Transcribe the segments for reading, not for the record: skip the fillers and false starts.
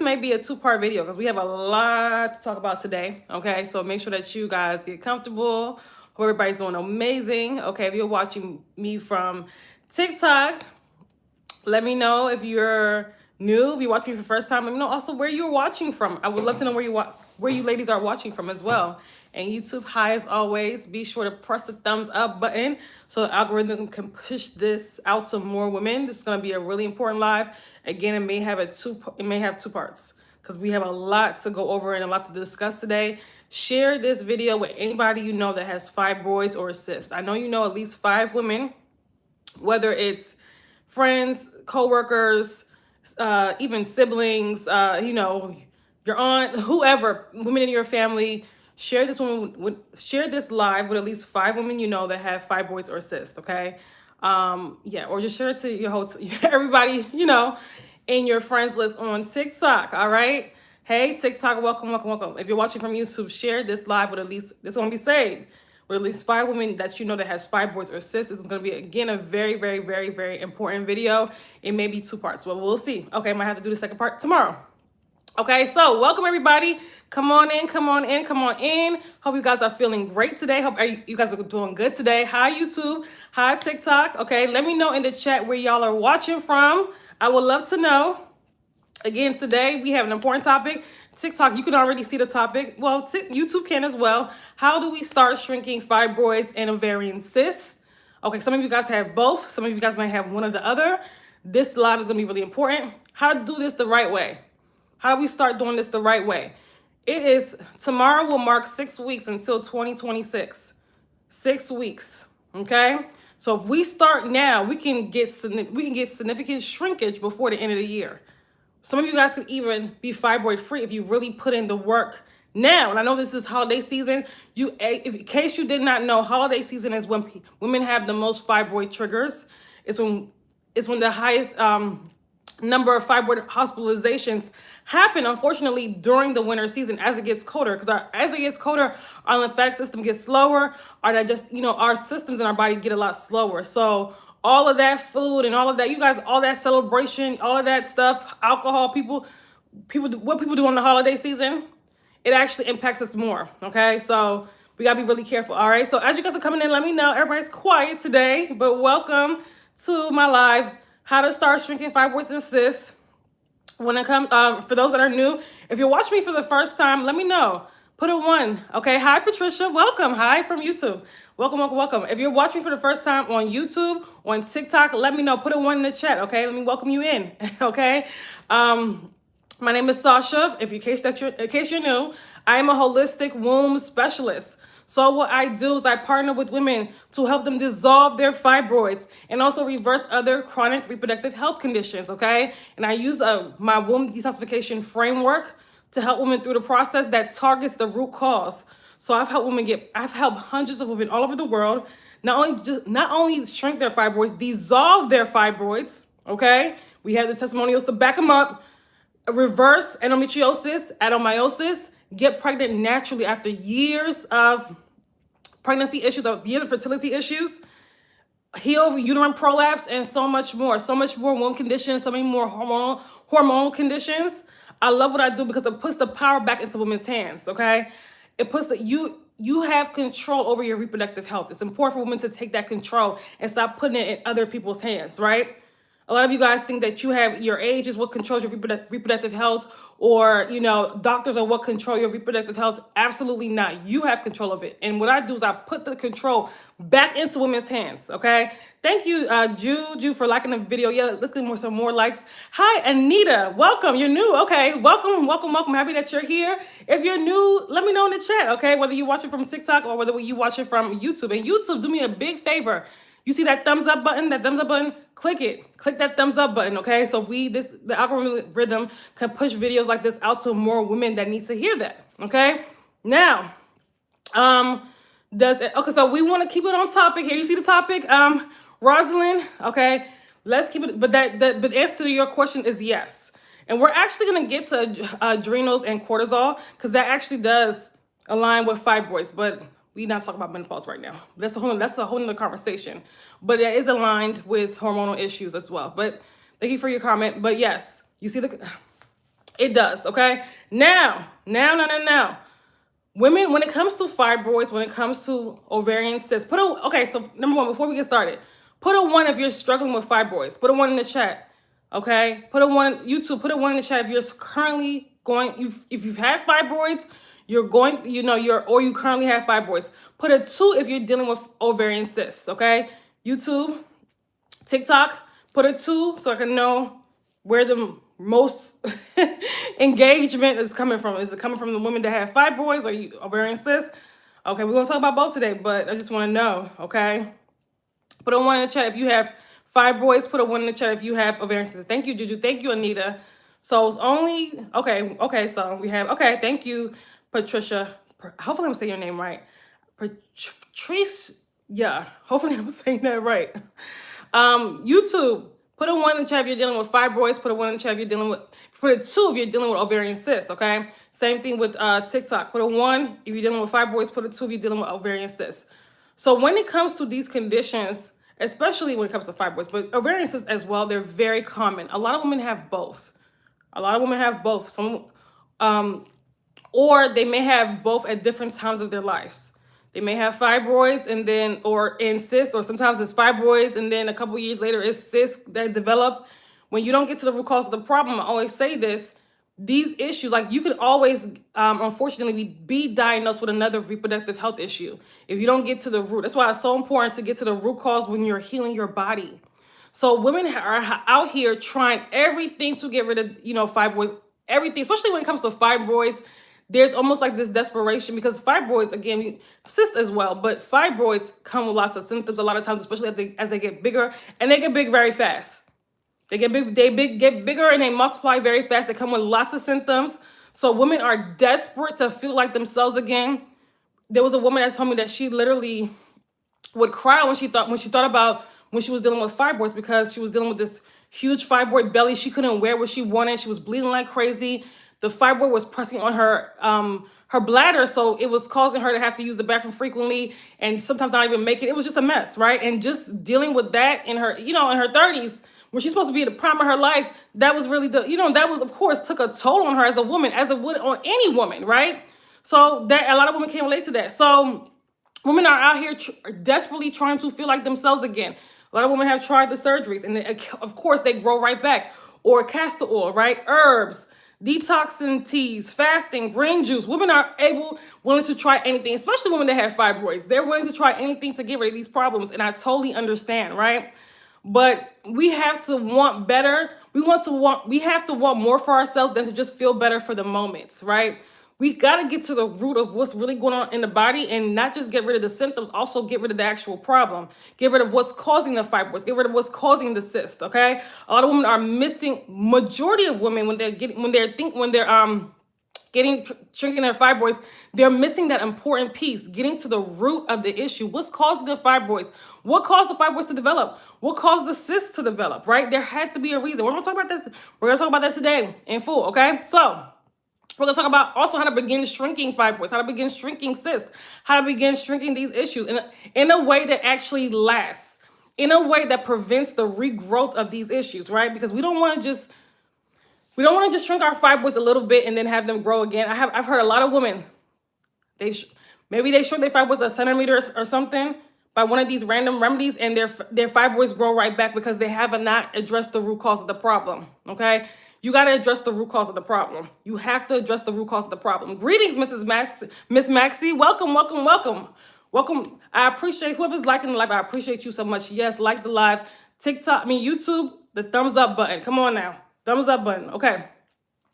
may be a two-part video because we have a lot to talk about today. Okay, so make sure that you guys get comfortable. Hope everybody's doing amazing. Okay, if you're watching me from TikTok, let me know. If you're new, if you're watching me for the first time, let me know also where you're watching from. I would love to know where you ladies are watching from as well. And YouTube, hi as always, be sure to press the thumbs up button so the algorithm can push this out to more women. This is going to be a really important live. Again, it may have two parts because we have a lot to go over and a lot to discuss today. Share this video with anybody you know that has fibroids or cysts. I know you know at least 5 women, whether it's friends, co-workers, even siblings, you know, your aunt, whoever, women in your family. Share this live with at least 5 women you know that have fibroids or cysts, okay? Yeah, or just share it to your whole everybody, you know, in your friends list on TikTok, all right? Hey, TikTok, welcome, welcome, welcome. If you're watching from YouTube, share this live with at least, this won't be saved, with at least 5 women that you know that has fibroids or cysts. This is going to be, again, a very, very, very, very important video. It may be 2 parts, but we'll see. Okay, I might have to do the second part tomorrow. Okay, so welcome everybody. Come on in, come on in, come on in. Hope you guys are feeling great today. Hope you guys are doing good today. Hi, YouTube. Hi, TikTok. Okay, let me know in the chat where y'all are watching from. I would love to know. Again, today we have an important topic. TikTok, you can already see the topic. Well, YouTube can as well. How do we start shrinking fibroids and ovarian cysts? Okay, some of you guys have both. Some of you guys might have one or the other. This live is going to be really important. How to do this the right way. How do we start doing this the right way? Tomorrow will mark 6 weeks until 2026. 6 weeks, okay? So if we start now, we can get significant shrinkage before the end of the year. Some of you guys could even be fibroid free if you really put in the work now. And I know this is holiday season. In case you did not know, holiday season is when women have the most fibroid triggers. It's when the highest number of fibroid hospitalizations happen, unfortunately, during the winter season as it gets colder. Because as it gets colder, our lymphatic system gets slower. Our systems in our body get a lot slower. So all of that food and all of that, you guys, all that celebration, all of that stuff, alcohol, what people do on the holiday season, it actually impacts us more. Okay, so we gotta be really careful. All right. So as you guys are coming in, let me know. Everybody's quiet today, but welcome to my live. How to start shrinking fibroids and cysts. When it comes, for those that are new, if you're watching me for the first time, let me know. Put a 1. Okay. Hi, Patricia. Welcome. Hi from YouTube. Welcome, welcome, welcome. If you're watching me for the first time on YouTube, on TikTok, let me know. Put a 1 in the chat. Okay. Let me welcome you in. Okay. My name is Sasha. In case you're new, I am a holistic womb specialist. So what I do is I partner with women to help them dissolve their fibroids and also reverse other chronic reproductive health conditions, okay? And I use my womb detoxification framework to help women through the process that targets the root cause. So I've helped hundreds of women all over the world not only shrink their fibroids, dissolve their fibroids, okay? We have the testimonials to back them up, reverse endometriosis, adenomyosis, get pregnant naturally after years of pregnancy issues, years of fertility issues, heal uterine prolapse, and so much more womb conditions, so many more hormonal conditions. I love what I do because it puts the power back into women's hands, okay? It puts you have control over your reproductive health. It's important for women to take that control and stop putting it in other people's hands, right? A lot of you guys think that your age is what controls your reproductive health, or, doctors are what control your reproductive health. Absolutely not. You have control of it. And what I do is I put the control back into women's hands. Okay. Thank you, Juju, for liking the video. Yeah, let's get some more likes. Hi, Anita. Welcome. You're new. Okay. Welcome, welcome, welcome. Happy that you're here. If you're new, let me know in the chat. Okay. Whether you're watching from TikTok or whether you watching from YouTube. And YouTube, do me a big favor. You see that thumbs up button? Click it. Click that thumbs up button, okay? So the algorithm can push videos like this out to more women that need to hear that, okay? Now, so we want to keep it on topic here. You see the topic, Rosalind? Okay, let's keep it, but the answer to your question is yes. And we're actually going to get to adrenals and cortisol because that actually does align with fibroids, but we're not talking about menopause right now. That's a whole nother conversation. But it is aligned with hormonal issues as well. But thank you for your comment. But yes, you see It does, okay? Now. Women, when it comes to fibroids, when it comes to ovarian cysts, okay, so number one, before we get started, put a one if you're struggling with fibroids. Put a one in the chat, okay? Put a one, YouTube, put a one in the chat if you're currently going, if you've had fibroids, you're going, or you currently have fibroids. Put a two if you're dealing with ovarian cysts, okay? YouTube, TikTok, put a two so I can know where the most engagement is coming from. Is it coming from the women that have fibroids or ovarian cysts? Okay, we're gonna talk about both today, but I just want to know, okay? Put a one in the chat if you have fibroids. Put a one in the chat if you have ovarian cysts. Thank you, Juju. Thank you, Anita. So it's only, okay, so we have, okay, thank you, Patricia. Hopefully I'm saying your name right. Patrice, yeah, hopefully I'm saying that right. YouTube, put a one in the chat if you're dealing with fibroids. Put a one in the chat if you're dealing with, put a two if you're dealing with ovarian cysts, okay? Same thing with TikTok. Put a one if you're dealing with fibroids. Put a two if you're dealing with ovarian cysts. So when it comes to these conditions, especially when it comes to fibroids, but ovarian cysts as well, they're very common. A lot of women have both. Some, or they may have both at different times of their lives. They may have fibroids and then, or in cysts, or sometimes it's fibroids and then a couple years later it's cysts that develop. When you don't get to the root cause of the problem, I always say this, these issues, like you could always, unfortunately, be diagnosed with another reproductive health issue if you don't get to the root. That's why it's so important to get to the root cause when you're healing your body. So women are out here trying everything to get rid of, fibroids, everything, especially when it comes to fibroids. There's almost like this desperation because fibroids, again, cysts as well, but fibroids come with lots of symptoms a lot of times, especially as they get bigger, and they get big very fast. They get bigger and they multiply very fast. They come with lots of symptoms. So women are desperate to feel like themselves again. There was a woman that told me that she literally would cry when she thought about when she was dealing with fibroids because she was dealing with this huge fibroid belly. She couldn't wear what she wanted. She was bleeding like crazy. The fibroid was pressing on her bladder, so it was causing her to have to use the bathroom frequently and sometimes not even make it. It was just a mess, right? And just dealing with that in her, in her 30s, when she's supposed to be at the prime of her life, that was really that was, of course, took a toll on her as a woman, as it would on any woman, right? So that a lot of women can relate to that. So women are out here desperately trying to feel like themselves again. A lot of women have tried the surgeries, and of course, they grow right back. Or castor oil, right? Herbs, detoxing teas, fasting, green juice. Women are willing to try anything, especially women that have fibroids. They're willing to try anything to get rid of these problems, and I totally understand, right? But we have to want better. We have to want more for ourselves than to just feel better for the moments, right? We got to get to the root of what's really going on in the body and not just get rid of the symptoms, also get rid of the actual problem. Get rid of what's causing the fibroids. Get rid of what's causing the cyst, okay? A lot of women are missing, majority of women when they're shrinking their fibroids, they're missing that important piece, getting to the root of the issue. What's causing the fibroids? What caused the fibroids to develop? What caused the cysts to develop, right? There had to be a reason. We're going to talk about this. We're going to talk about that today in full, okay? So we're going to talk about also how to begin shrinking fibroids, how to begin shrinking cysts, how to begin shrinking these issues in a way that actually lasts, in a way that prevents the regrowth of these issues, right? Because we don't want to just shrink our fibroids a little bit and then have them grow again. I've heard a lot of women, maybe they shrink their fibroids a centimeter or something by one of these random remedies, and their fibroids grow right back because they have not addressed the root cause of the problem, okay? You got to address the root cause of the problem. You have to address the root cause of the problem. Greetings, Miss Maxie. Welcome. I appreciate whoever's liking the live. I appreciate you so much. Yes, like the live. YouTube, the thumbs up button. Come on now. Thumbs up button. Okay.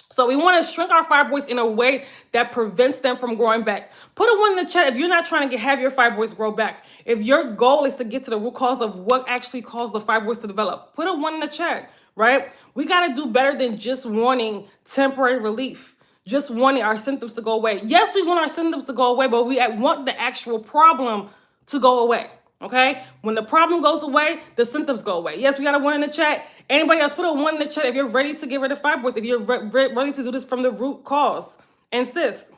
So we want to shrink our fibroids in a way that prevents them from growing back. Put a one in the chat if you're not trying to have your fibroids grow back. If your goal is to get to the root cause of what actually caused the fibroids to develop, put a one in the chat, right? We got to do better than just wanting temporary relief, just wanting our symptoms to go away. Yes, we want our symptoms to go away, but we want the actual problem to go away. Okay, when the problem goes away, the symptoms go away. Yes, we got a one in the chat. Anybody else, put a one in the chat if you're ready to get rid of fibroids, if you're ready to do this from the root cause and cysts.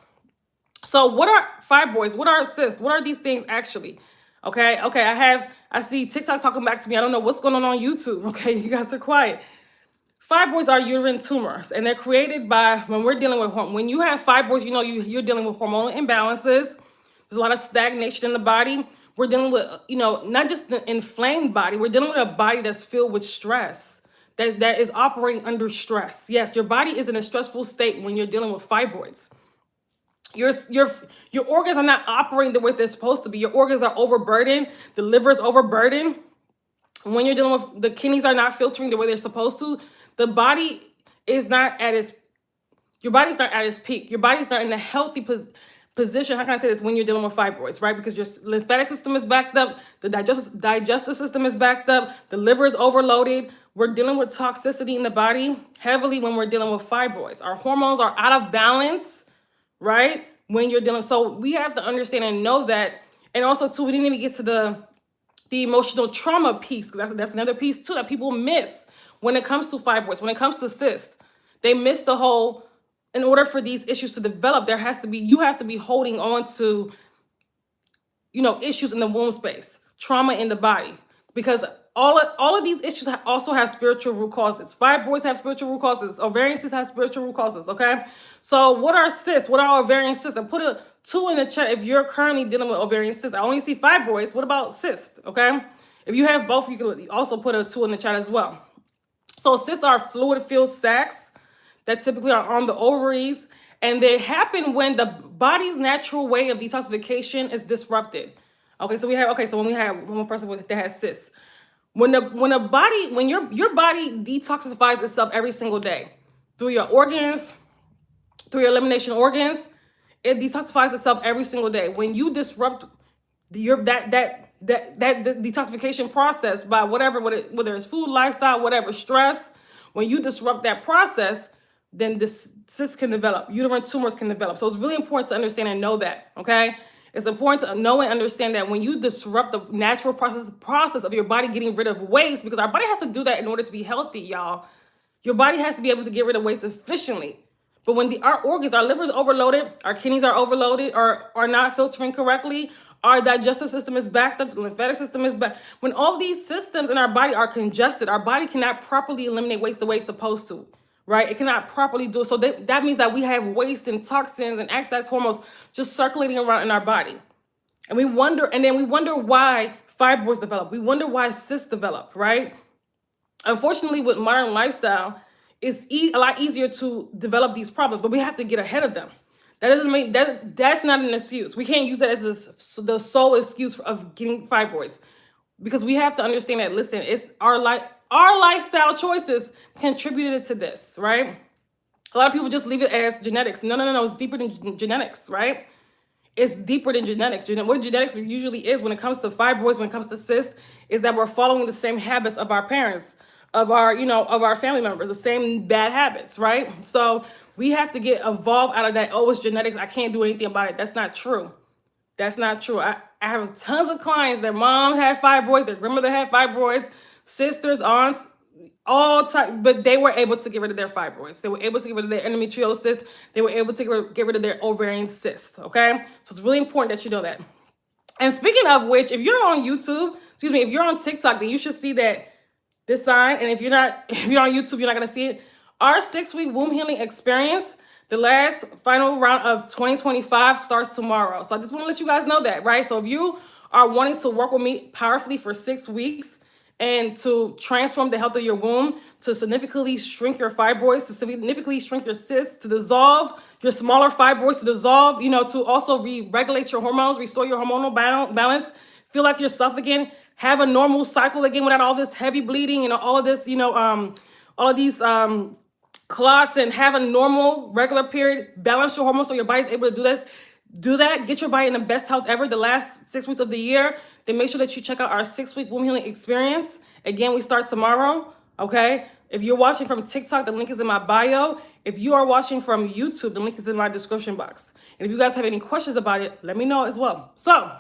So what are fibroids? What are cysts? What are these things actually? Okay, I see TikTok talking back to me. I don't know what's going on YouTube. Okay, you guys are quiet. Fibroids are uterine tumors, and they're created by when we're dealing with when you have fibroids, you know you're dealing with hormonal imbalances. There's a lot of stagnation in the body. We're dealing with, you know, not just the inflamed body. We're dealing with a body that's filled with stress, that is operating under stress. Yes, your body is in a stressful state when you're dealing with fibroids. Your organs are not operating the way they're supposed to be. Your organs are overburdened. The liver is overburdened. When you're dealing with the kidneys are not filtering the way they're supposed to, the body is not at its, your body's not at its peak. Your body's not in a healthy position. How can I say this? When you're dealing with fibroids, right? Because your lymphatic system is backed up. The digestive system is backed up. The liver is overloaded. We're dealing with toxicity in the body heavily when we're dealing with fibroids. Our hormones are out of balance, right? When you're dealing, so we have to understand and know that. And also too, we didn't even get to the emotional trauma piece, because that's another piece too that people miss when it comes to fibroids, when it comes to cysts. They miss the whole, in order for these issues to develop, there has to be, you have to be holding on to, you know, issues in the womb space, trauma in the body, because all of these issues also have spiritual root causes. Fibroids have spiritual root causes. Ovarian cysts have spiritual root causes, okay? So what are cysts? What are ovarian cysts? And put a 2 in the chat if you're currently dealing with ovarian cysts. I only see fibroids. What about cysts, okay? If you have both, you can also put a 2 in the chat as well. So cysts are fluid-filled sacs that typically are on the ovaries, and they happen when the body's natural way of detoxification is disrupted. Okay, so when we have one person that has cysts, when your body detoxifies itself every single day through your organs, through your elimination organs, it detoxifies itself every single day. When you disrupt that detoxification process by whether it's food, lifestyle, whatever, stress, when you disrupt that process, then this cysts can develop, uterine tumors can develop. So it's really important to understand and know that, okay? It's important to know and understand that when you disrupt the natural process of your body getting rid of waste, because our body has to do that in order to be healthy, y'all. Your body has to be able to get rid of waste efficiently. But when our organs, our liver is overloaded, our kidneys are overloaded, or are not filtering correctly, our digestive system is backed up, the lymphatic system is backed. When all these systems in our body are congested, our body cannot properly eliminate waste the way it's supposed to. Right? It cannot properly do it. So that means that we have waste and toxins and excess hormones just circulating around in our body. And we wonder why fibroids develop. We wonder why cysts develop, right? Unfortunately, with modern lifestyle, it's a lot easier to develop these problems, but we have to get ahead of them. That doesn't mean that's not an excuse. We can't use that as the sole excuse of getting fibroids, because we have to understand that, listen, it's our lifestyle choices contributed to this, right? A lot of people just leave it as genetics. No, it's deeper than genetics, right? It's deeper than genetics. What genetics usually is when it comes to fibroids, when it comes to cysts, is that we're following the same habits of our parents, of our family members, the same bad habits, right? So we have to evolve out of that, oh, it's genetics, I can't do anything about it. That's not true. That's not true. I have tons of clients, their mom had fibroids, their grandmother had fibroids, sisters, aunts, all type, but they were able to get rid of their fibroids. They were able to get rid of their endometriosis. They were able to get rid of their ovarian cyst, okay? So it's really important that you know that. And speaking of which, if you're on YouTube, if you're on TikTok, then you should see this sign. And if you're on YouTube, you're not gonna see it. Our 6-week womb healing experience, the last final round of 2025 starts tomorrow. So I just wanna let you guys know that, right? So if you are wanting to work with me powerfully for 6 weeks, and to transform the health of your womb, to significantly shrink your fibroids, to significantly shrink your cysts, to dissolve your smaller fibroids, to dissolve, to also re-regulate your hormones, restore your hormonal balance, feel like yourself again, have a normal cycle again without all this heavy bleeding and all of this, all of these clots, and have a normal regular period, balance your hormones so your body's able to do that, get your body in the best health ever the last 6 weeks of the year, then make sure that you check out our 6-week womb healing experience. Again, we start tomorrow, okay? If you're watching from TikTok, the link is in my bio. If you are watching from YouTube, the link is in my description box. And if you guys have any questions about it, let me know as well. So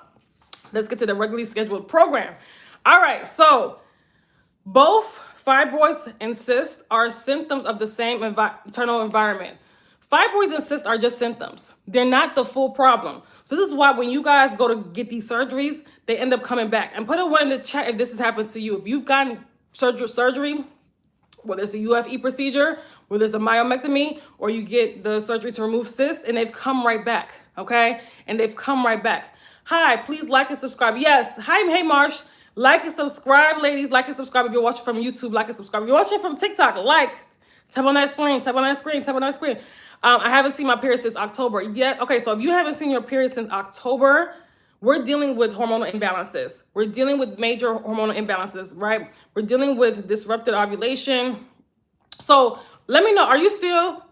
let's get to the regularly scheduled program. All right, so both fibroids and cysts are symptoms of the same internal environment. Fibroids and cysts are just symptoms. They're not the full problem. So this is why when you guys go to get these surgeries, they end up coming back. And put a 1 in the chat if this has happened to you. If you've gotten surgery whether it's a UFE procedure, whether it's a myomectomy, or you get the surgery to remove cysts, and they've come right back, okay? And they've come right back. Hi, please like and subscribe. Yes, hi, hey, Marsh. Like and subscribe, ladies. Like and subscribe if you're watching from YouTube. Like and subscribe. If you're watching from TikTok, like. Tap on that screen. Tap on that screen. Tap on that screen. I haven't seen my period since October yet. Okay, so if you haven't seen your period since October, we're dealing with hormonal imbalances. We're dealing with major hormonal imbalances, right? We're dealing with disrupted ovulation. So let me know, are you still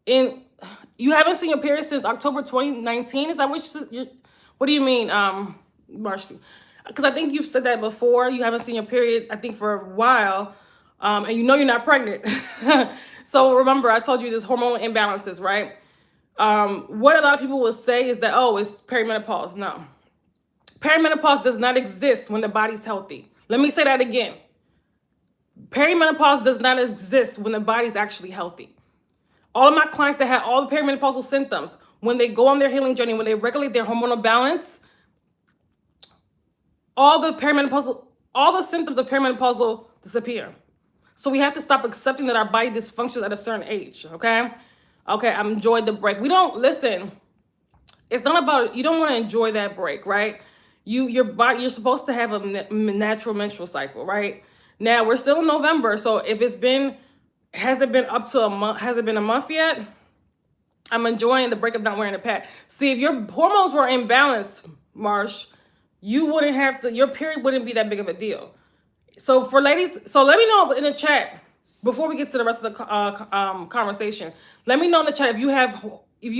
you haven't seen your period since October 2019? Is that what do you mean, Marsh? Because I think you've said that before. You haven't seen your period, I think, for a while, and you know you're not pregnant. So remember, I told you there's hormonal imbalances, right? What a lot of people will say is that, oh, it's perimenopause. No. Perimenopause does not exist when the body's healthy. Let me say that again. Perimenopause does not exist when the body's actually healthy. All of my clients that had all the perimenopausal symptoms, when they go on their healing journey, when they regulate their hormonal balance, all the symptoms of perimenopausal disappear. So we have to stop accepting that our body dysfunctions at a certain age, okay? Okay, I'm enjoying the break. Listen, it's not about, you don't want to enjoy that break, right? You're supposed to have a natural menstrual cycle, right? Now, we're still in November, so if has it been a month yet? I'm enjoying the break of not wearing a pad. See, if your hormones were in balance, Marsh, your period wouldn't be that big of a deal. So for ladies, so let me know in the chat, before we get to the rest of the conversation, let me know in the chat if you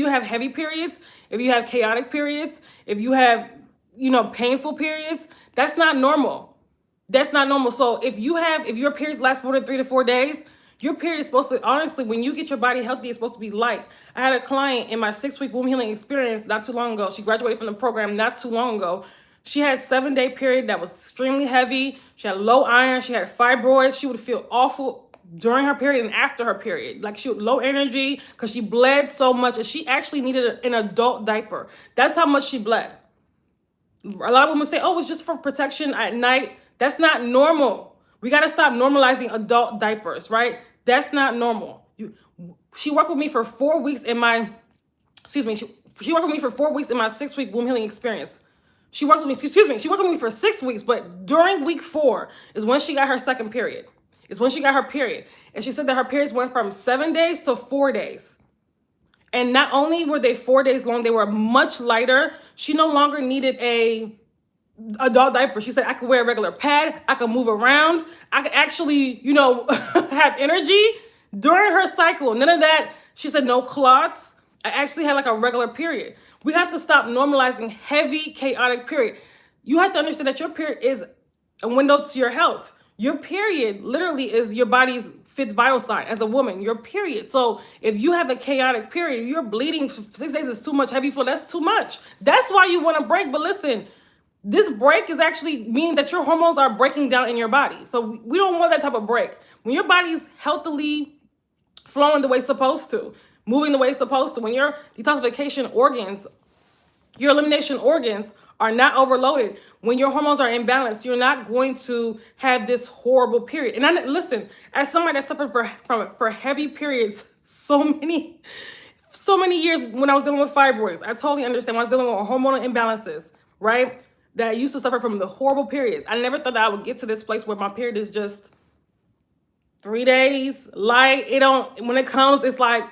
have heavy periods, if you have chaotic periods, if you have, painful periods. That's not normal. That's not normal. So if your periods last more than 3 to 4 days, your period is supposed to, honestly, when you get your body healthy, it's supposed to be light. I had a client in my 6-week womb healing experience not too long ago. She graduated from the program not too long ago. She had 7-day period that was extremely heavy. She had low iron. She had fibroids. She would feel awful during her period and after her period. Like she was low energy because she bled so much, and she actually needed an adult diaper. That's how much she bled. A lot of women say, oh, it's just for protection at night. That's not normal. We got to stop normalizing adult diapers, right? That's not normal. She worked with me for 4 weeks in my, she worked with me for 4 weeks in my 6-week womb healing experience. She worked with me for 6 weeks, but during week 4 is when she got her second period. It's when she got her period. And she said that her periods went from 7 days to 4 days. And not only were they 4 days long, they were much lighter. She no longer needed a adult diaper. She said, I could wear a regular pad. I could move around. I could actually, have energy during her cycle. None of that. She said, no clots. I actually had like a regular period. We have to stop normalizing heavy, chaotic period. You have to understand that your period is a window to your health. Your period literally is your body's fifth vital sign as a woman, your period. So if you have a chaotic period, you're bleeding for 6 days, is too much heavy flow. That's too much. That's why you want to break. But listen, this break is actually meaning that your hormones are breaking down in your body. So we don't want that type of break. When your body's healthily flowing the way it's supposed to, moving the way it's supposed to, when your detoxification organs, your elimination organs are not overloaded, when your hormones are imbalanced, you're not going to have this horrible period. And listen, as somebody that suffered for heavy periods so many years when I was dealing with fibroids, I totally understand. When I was dealing with hormonal imbalances, right? That I used to suffer from the horrible periods. I never thought that I would get to this place where my period is just 3 days, light. When it comes, it's like,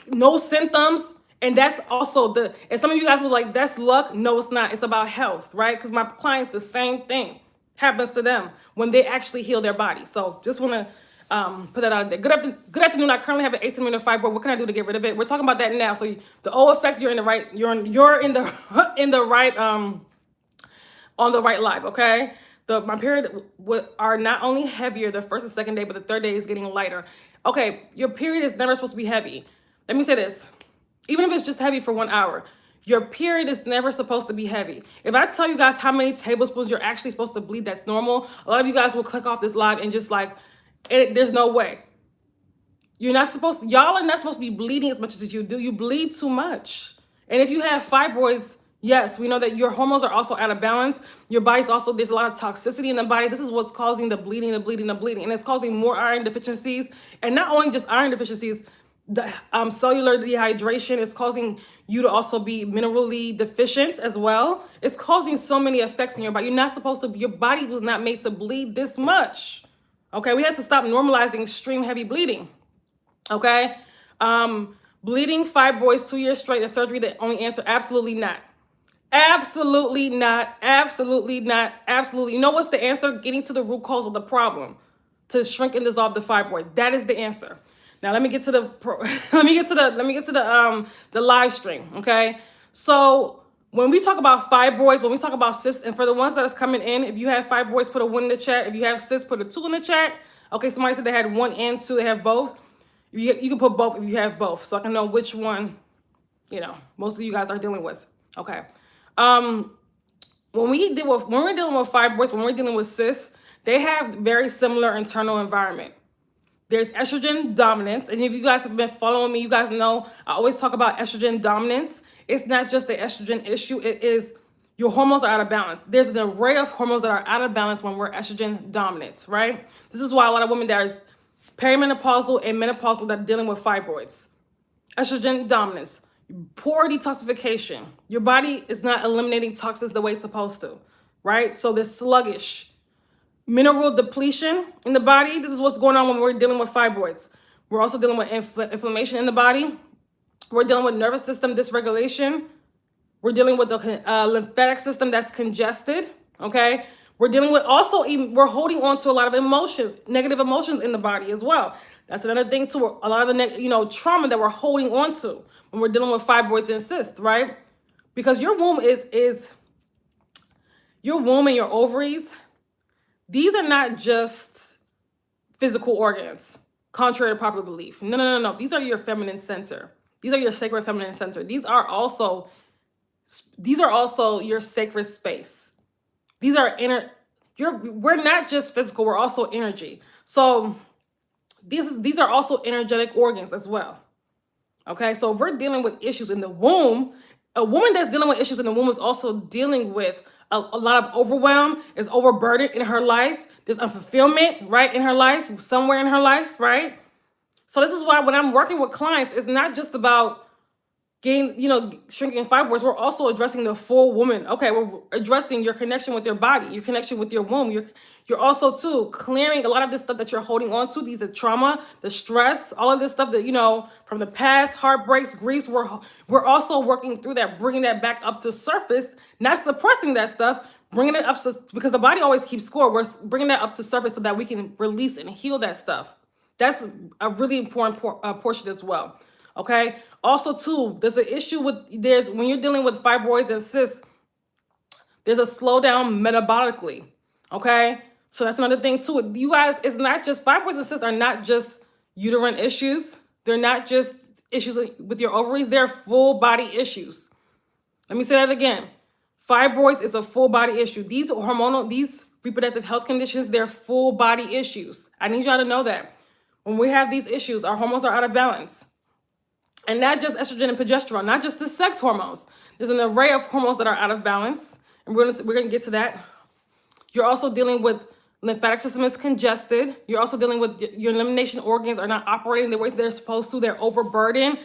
no symptoms. And that's also and some of you guys were like, that's luck. No, it's not. It's about health, right? Because my clients, the same thing happens to them when they actually heal their body. So just want to put that out there. Good afternoon. I currently have an 8 centimeter fibroid. What can I do to get rid of it? We're talking about that now. So the O effect, you're in the right, you're in the right, on the right live, okay? My period are not only heavier the first and second day, but the third day is getting lighter. Okay, your period is never supposed to be heavy. Let me say this. Even if it's just heavy for 1 hour, your period is never supposed to be heavy. If I tell you guys how many tablespoons you're actually supposed to bleed, that's normal. A lot of you guys will click off this live and just like, there's no way. Y'all are not supposed to be bleeding as much as you do. You bleed too much. And if you have fibroids, Yes, we know that your hormones are also out of balance. Your body's also, there's a lot of toxicity in the body. This is what's causing the bleeding, the bleeding, the bleeding. And it's causing more iron deficiencies. And not only just iron deficiencies, the cellular dehydration is causing you to also be minerally deficient as well. It's causing so many effects in your body. You're not supposed to, your body was not made to bleed this much. Okay, we have to stop normalizing extreme heavy bleeding. Okay, bleeding, fibroids, 2 years straight, is surgery the only answer? Absolutely not. Absolutely not. Absolutely not. Absolutely. You know what's the answer? Getting to the root cause of the problem, to shrink and dissolve the fibroid. That is the answer. Now let me get to the the live stream. Okay. So when we talk about fibroids, when we talk about cysts, and for the ones that is coming in, if you have fibroids, put a 1 in the chat. If you have cysts, put a 2 in the chat. Okay. Somebody said they had 1 and 2. They have both. You can put both if you have both, so I can know which one, you know, most of you guys are dealing with. Okay. When we're dealing with fibroids, when we're dealing with cysts, they have very similar internal environment. There's estrogen dominance, and if you guys have been following me, you guys know I always talk about estrogen dominance. It's not just the estrogen issue, it is your hormones are out of balance. There's an array of hormones that are out of balance when we're estrogen dominance, right? This is why a lot of women that is perimenopausal and menopausal that are dealing with fibroids. Estrogen dominance, poor detoxification. Your body is not eliminating toxins the way it's supposed to, right? So they're sluggish. Mineral depletion in the body. This is what's going on when we're dealing with fibroids. We're also dealing with inflammation in the body. We're dealing with nervous system dysregulation. We're dealing with the lymphatic system that's congested, okay? We're dealing with also, we're holding on to a lot of emotions, negative emotions in the body as well. That's another thing too. A lot of the, trauma that we're holding on to when we're dealing with fibroids and cysts, right? Because your womb your womb and your ovaries, these are not just physical organs, contrary to popular belief. No. These are your feminine center. These are your sacred feminine center. These are also your sacred space. These are we're not just physical, we're also energy. So these are also energetic organs as well. Okay, so if we're dealing with issues in the womb, a woman that's dealing with issues in the womb is also dealing with a lot of overwhelm, is overburdened in her life. There's unfulfillment, right, in her life, somewhere in her life, right? So this is why when I'm working with clients, it's not just about getting, shrinking fibroids. We're also addressing the full woman. Okay, we're addressing your connection with your body, your connection with your womb. You're also too clearing a lot of this stuff that you're holding on to. These are trauma, the stress, all of this stuff that, from the past, heartbreaks, griefs. We're also working through that, bringing that back up to surface, not suppressing that stuff, bringing it up because the body always keeps score. We're bringing that up to surface so that we can release and heal that stuff. That's a really important portion as well. Okay. Also, too, there's an issue when you're dealing with fibroids and cysts, there's a slowdown metabolically. Okay. So that's another thing too. You guys, it's not just fibroids and cysts are not just uterine issues. They're not just issues with your ovaries. They're full body issues. Let me say that again. Fibroids is a full body issue. These reproductive health conditions, they're full body issues. I need y'all to know that. When we have these issues, our hormones are out of balance. And not just estrogen and progesterone, not just the sex hormones. There's an array of hormones that are out of balance. And we're gonna get to that. You're also dealing with lymphatic system is congested. You're also dealing with your elimination organs are not operating the way they're supposed to. They're overburdened.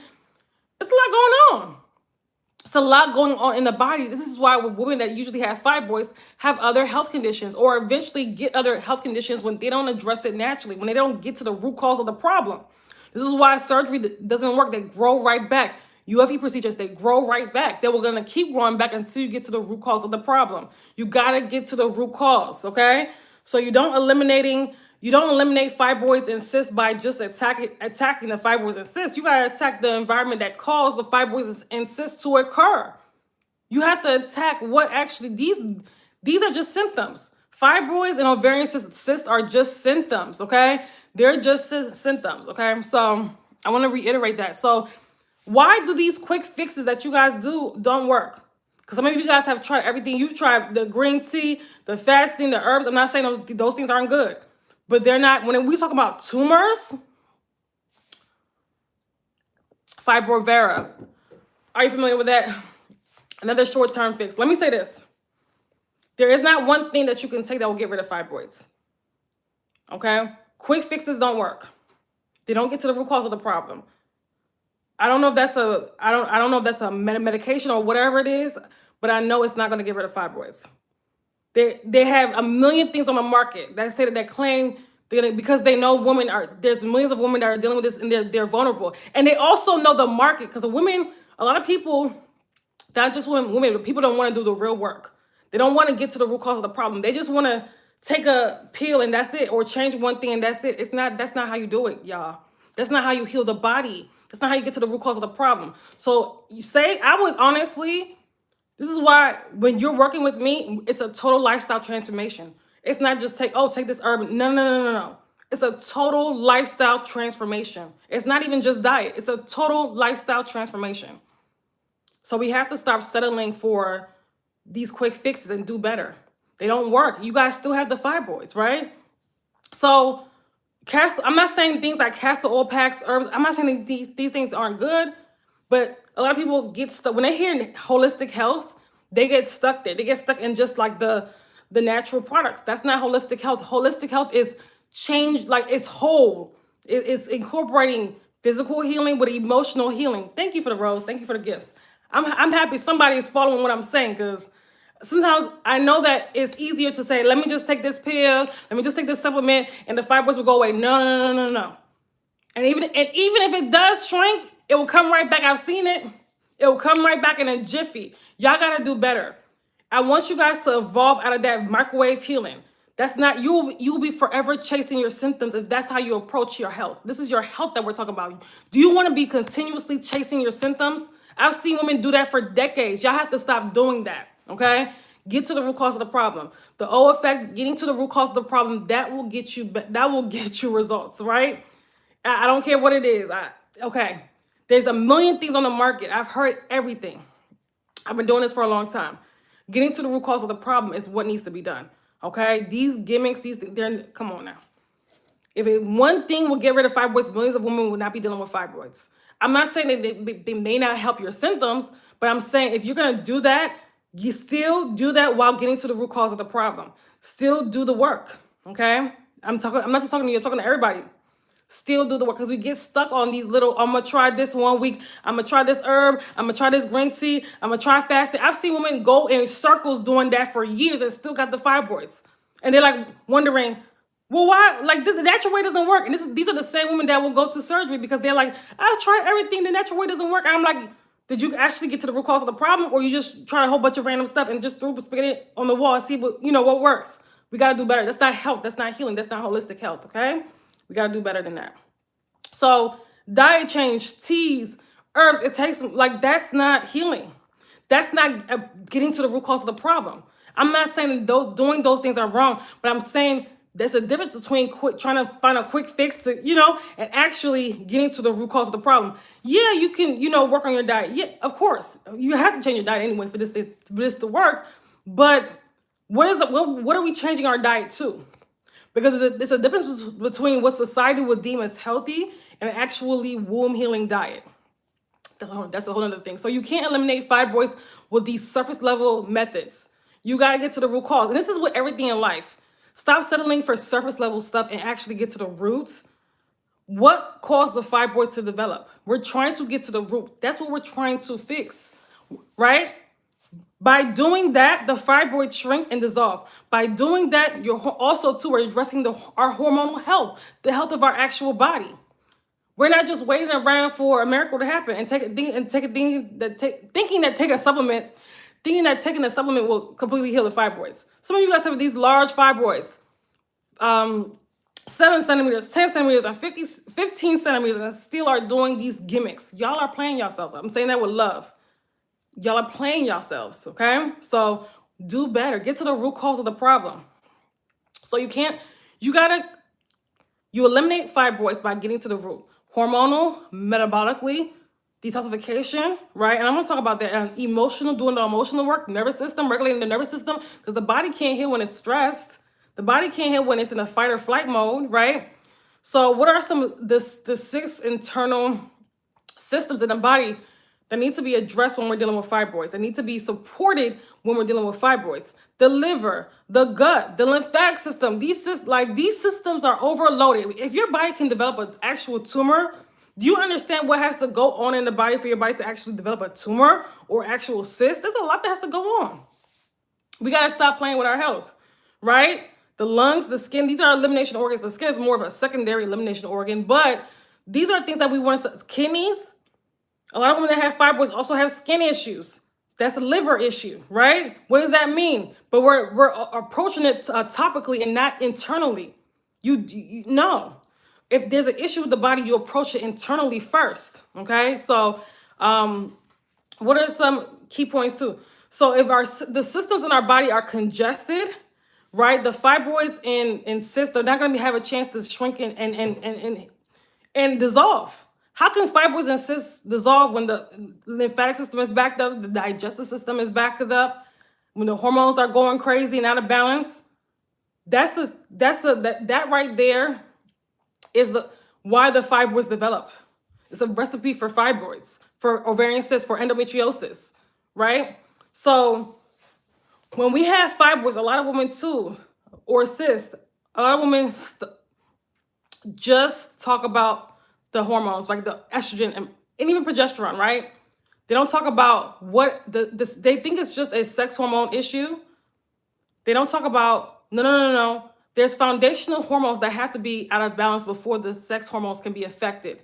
It's a lot going on. It's a lot going on in the body. This is why women that usually have fibroids have other health conditions or eventually get other health conditions when they don't address it naturally, when they don't get to the root cause of the problem. This is why surgery doesn't work. They grow right back. UFE procedures, they grow right back. They were going to keep growing back until you get to the root cause of the problem. You got to get to the root cause, okay? So you don't eliminate fibroids and cysts by just attacking the fibroids and cysts. You got to attack the environment that caused the fibroids and cysts to occur. You have to attack what actually, these are just symptoms. Fibroids and ovarian cysts are just symptoms, okay? They're just symptoms, okay? So I want to reiterate that. So why do these quick fixes that you guys don't work? Because some of you guys have tried everything. You've tried the green tea, the fasting, the herbs. I'm not saying those things aren't good, but they're not. When we talk about tumors, fibrovera, are you familiar with that? Another short-term fix. Let me say this. There is not one thing that you can take that will get rid of fibroids. Okay? Quick fixes don't work. They don't get to the root cause of the problem. I don't know if that's I don't know if that's a medication or whatever it is, but I know it's not going to get rid of fibroids. They have a million things on the market that say that claim because they know there's millions of women that are dealing with this and they're vulnerable. And they also know the market because a lot of people, not just women, but people don't want to do the real work. They don't want to get to the root cause of the problem. They just want to take a pill and that's it, or change one thing and that's it. That's not how you do it, y'all. That's not how you heal the body. That's not how you get to the root cause of the problem. So I would honestly, this is why when you're working with me, it's a total lifestyle transformation. It's not just take this herb. No. It's a total lifestyle transformation. It's not even just diet. It's a total lifestyle transformation. So we have to stop settling for these quick fixes and do better. They don't work. You guys still have the fibroids, right? So I'm not saying things like castor oil packs, herbs. I'm not saying these things aren't good, but a lot of people get stuck. When they hear holistic health, they get stuck there. They get stuck in just like the natural products. That's not holistic health. Holistic health is change, like it's whole. It's incorporating physical healing with emotional healing. Thank you for the rose. Thank you for the gifts. I'm happy somebody is following what I'm saying, because sometimes I know that it's easier to say, let me just take this pill, let me just take this supplement, and the fibroids will go away. No. And even if it does shrink, it will come right back. I've seen it. It will come right back in a jiffy. Y'all got to do better. I want you guys to evolve out of that microwave healing. That's not, you'll be forever chasing your symptoms if that's how you approach your health. This is your health that we're talking about. Do you want to be continuously chasing your symptoms? I've seen women do that for decades. Y'all have to stop doing that, okay? Get to the root cause of the problem. The O effect, getting to the root cause of the problem, that will get you results, right? I don't care what it is. Okay. There's a million things on the market. I've heard everything. I've been doing this for a long time. Getting to the root cause of the problem is what needs to be done. Okay? These gimmicks, come on now. If one thing will get rid of fibroids, millions of women will not be dealing with fibroids. I'm not saying that they may not help your symptoms, but I'm saying if you're going to do that, you still do that while getting to the root cause of the problem. Still do the work. Okay? I'm not just talking to you, I'm talking to everybody. Still do the work, because we get stuck on these little, I'm going to try this 1 week. I'm going to try this herb. I'm going to try this green tea. I'm going to try fasting. I've seen women go in circles doing that for years and still got the fibroids. And they're like wondering, well, why? Like the natural way doesn't work. And these are the same women that will go to surgery because they're like, I tried everything. The natural way doesn't work. And I'm like, did you actually get to the root cause of the problem? Or you just tried a whole bunch of random stuff and just threw spaghetti on the wall and see what works? We got to do better. That's not health. That's not healing. That's not holistic health. Okay. We got to do better than that. So diet change, teas, herbs, it takes, that's not healing. That's not getting to the root cause of the problem. I'm not saying doing those things are wrong, but I'm saying there's a difference between trying to find a quick fix to, and actually getting to the root cause of the problem. Yeah, you can, work on your diet. Yeah, of course. You have to change your diet anyway for this to work. But what are we changing our diet to? Because there's a difference between what society would deem as healthy and an actually womb healing diet. That's a whole other thing. So you can't eliminate fibroids with these surface level methods. You got to get to the root cause. And this is with everything in life. Stop settling for surface level stuff and actually get to the roots. What caused the fibroids to develop? We're trying to get to the root. That's what we're trying to fix, right? By doing that, the fibroids shrink and dissolve. By doing that, you're also too addressing our hormonal health, the health of our actual body. We're not just waiting around for a miracle to happen and thinking that taking a supplement will completely heal the fibroids. Some of you guys have these large fibroids, 7 centimeters, 10 centimeters, and 15 centimeters, and still are doing these gimmicks. Y'all are playing yourselves. I'm saying that with love. Y'all are playing yourselves, okay? So do better. Get to the root cause of the problem. So you eliminate fibroids by getting to the root. Hormonal, metabolically, detoxification, right? And I'm going to talk about that. Emotional, doing the emotional work, nervous system, regulating the nervous system, because the body can't heal when it's stressed. The body can't heal when it's in a fight or flight mode, right? So what are some of the 6 internal systems in the body that need to be addressed when we're dealing with fibroids, that need to be supported when we're dealing with fibroids. The liver, the gut, the lymphatic system, these systems are overloaded. If your body can develop an actual tumor, do you understand what has to go on in the body for your body to actually develop a tumor or actual cyst? There's a lot that has to go on. We got to stop playing with our health, right? The lungs, the skin, these are elimination organs. The skin is more of a secondary elimination organ, but these are things that we want to, kidneys. A lot of women that have fibroids also have skin issues. That's a liver issue, right? What does that mean? But we're approaching it topically and not internally. You know, if there's an issue with the body, you approach it internally first, okay? So what are some key points too? So if the systems in our body are congested, right, the fibroids and cysts are not going to have a chance to shrink and dissolve. How can fibroids and cysts dissolve when the lymphatic system is backed up, the digestive system is backed up, when the hormones are going crazy and out of balance? That right there is why the fibroids develop. It's a recipe for fibroids, for ovarian cysts, for endometriosis, right? So when we have fibroids, a lot of women too, or cysts, a lot of women just talk about the hormones, like the estrogen and even progesterone, right? They don't talk about what they think it's just a sex hormone issue. They don't talk about, no. There's foundational hormones that have to be out of balance before the sex hormones can be affected.